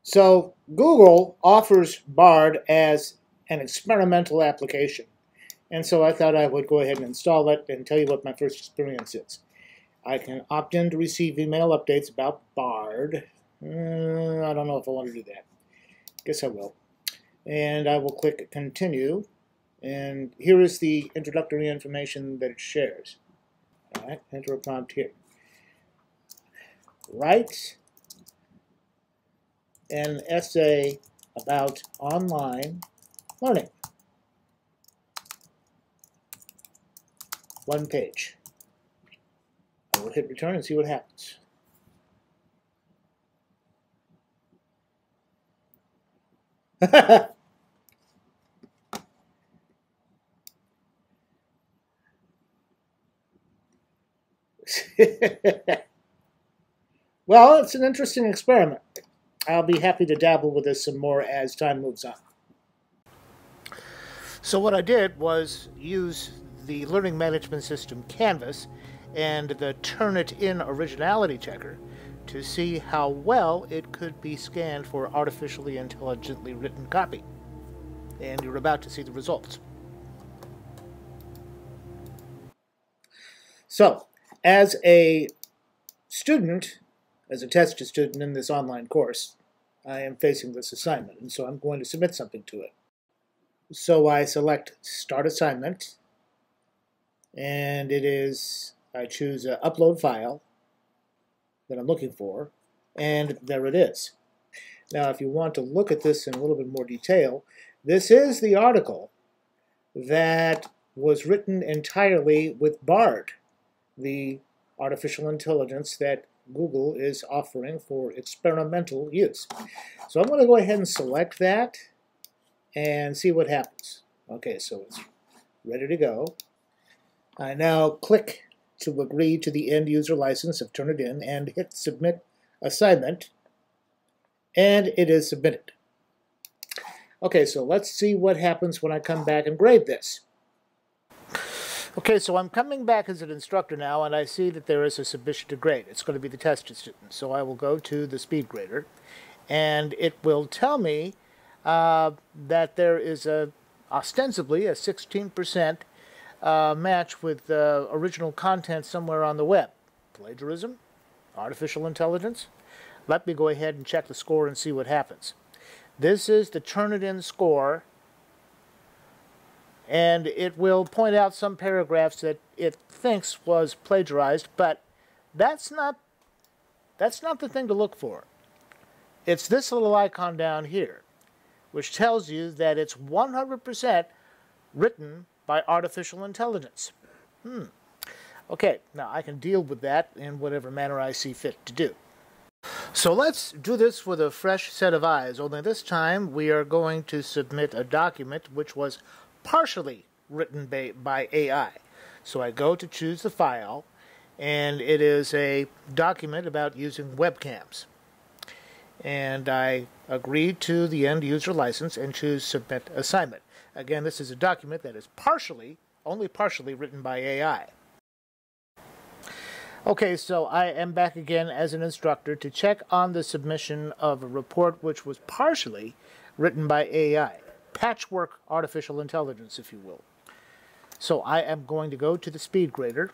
So Google offers Bard as an experimental application. And so I thought I would go ahead and install it and tell you what my first experience is. I can opt in to receive email updates about Bard. I don't know if I want to do that. Guess I will. And I will click Continue. And here is the introductory information that it shares. All right, enter a prompt here. Write an essay about online learning. 1 page. I will hit return and see what happens. Well, it's an interesting experiment. I'll be happy to dabble with this some more as time moves on. So what I did was use the learning management system Canvas and the Turnitin originality checker to see how well it could be scanned for artificially intelligently written copy. And you're about to see the results. So, as a student, as a test student in this online course, I am facing this assignment, and so I'm going to submit something to it. So I select Start Assignment, and I choose an upload file that I'm looking for, and there it is. Now, if you want to look at this in a little bit more detail, this is the article that was written entirely with Bard, the artificial intelligence that Google is offering for experimental use. So I'm going to go ahead and select that and see what happens. Okay, so it's ready to go. I now click to agree to the end user license of Turnitin and hit Submit Assignment, and it is submitted. Okay, so let's see what happens when I come back and grade this. Okay, so I'm coming back as an instructor now, and I see that there is a submission to grade. It's going to be the test student. So I will go to the speed grader, and it will tell me that there is ostensibly a 16% match with original content somewhere on the web. Plagiarism? Artificial intelligence? Let me go ahead and check the score and see what happens. This is the Turnitin score, and it will point out some paragraphs that it thinks was plagiarized, but that's not the thing to look for. It's this little icon down here, which tells you that it's 100% written by artificial intelligence. Okay, now I can deal with that in whatever manner I see fit to do. So let's do this with a fresh set of eyes, only this time we are going to submit a document which was partially written by AI. So I go to choose the file, and it is a document about using webcams. And I agree to the end user license and choose Submit Assignment. Again, this is a document that is only partially written by AI. Okay, so I am back again as an instructor to check on the submission of a report which was partially written by AI. Patchwork artificial intelligence, if you will. So I am going to go to the speed grader,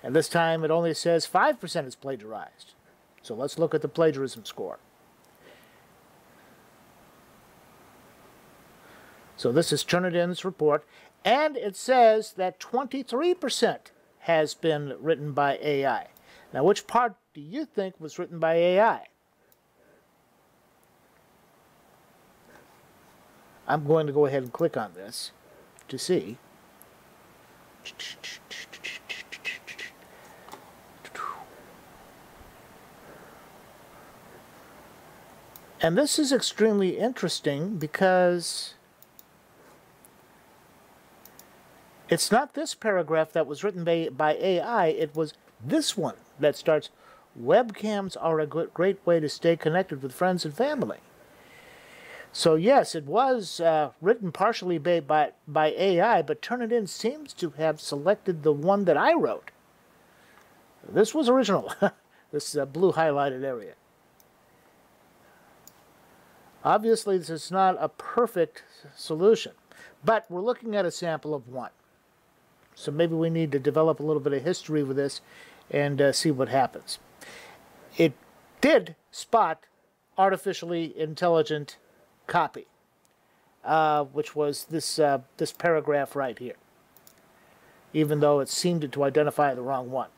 and this time it only says 5% is plagiarized. So let's look at the plagiarism score. So this is Turnitin's report, and it says that 23% has been written by AI. Now, which part do you think was written by AI? I'm going to go ahead and click on this to see. And this is extremely interesting because it's not this paragraph that was written by AI, it was this one that starts, "Webcams are a great way to stay connected with friends and family." So yes, it was written partially by AI, but Turnitin seems to have selected the one that I wrote. This was original, this blue highlighted area. Obviously, this is not a perfect solution, but we're looking at a sample of 1. So maybe we need to develop a little bit of history with this and see what happens. It did spot artificially intelligent copy, which was this paragraph right here, even though it seemed to identify the wrong one.